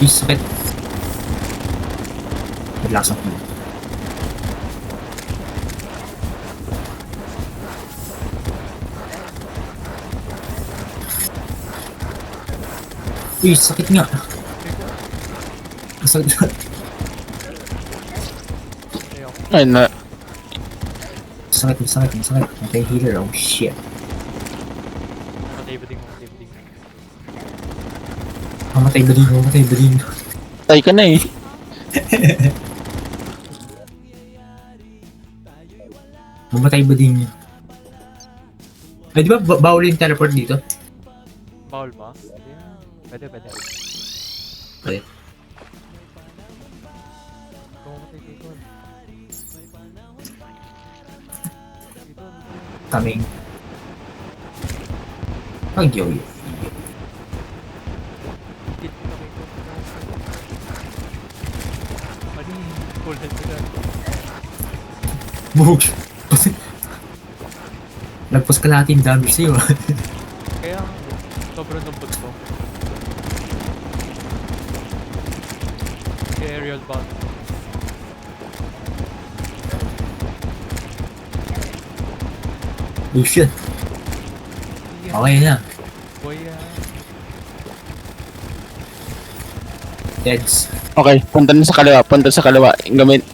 Uy, sakit. Relax ako. Uy, sakit nga. Sakit nga. Ay, na. Sakit. Okay, healer. Oh, shit. Matay ba din mo? Matay ba din mo? Mamatay bading. Tay ka na eh. Mamatay bading. Ay, di ba bawal yung teleport dito? Bawal ba? Hindi. Pwede. Okay. Kung matay dito. Coming. Agyo. Mali. Cool head ko dyan. Move. Lagpas ka lahat yung damage sa'yo. Kaya sobrang lambot ko. Kaya aerial bound. Oh shit. Okay na. Boy, Deads. Okay, punta na sa kaliwa.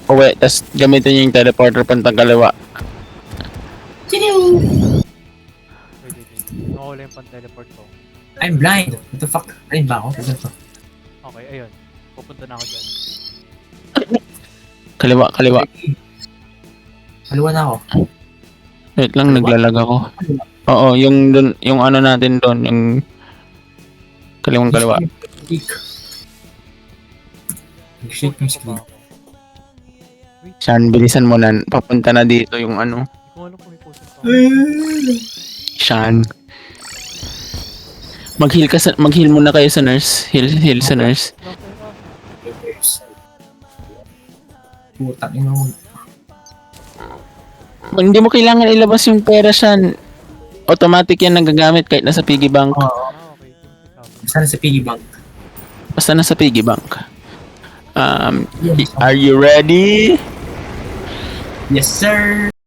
Uwi, tas gamitin niyo yung teleporter puntang kaliwa. wait. Nakawala yung pan-teleport ko. I'm blind. What the fuck? Blind ba ako? Ano to? Okay, ayun. Pupunta na ako dyan. Kaliwa. Kaliwa na ako. Wait lang, naglalag ako. Oo, yung dun, yung ano natin doon, yung kaliwa. Shake yung Pupunta screen. pa ako. Saan, bilisan mo na. Papunta na dito yung ano. Hindi ko alam kung may puso pa. Saan. Mag-heal muna kayo sa nurse. Heal sa nurse. Putang ina mo. Hindi mo kailangan ilabas yung pera siyan. Automatic yan nagagamit kahit nasa piggy bank. Oo. Okay. Sana sa piggy bank. Basta nasa piggy bank. Are you ready? Yes, sir.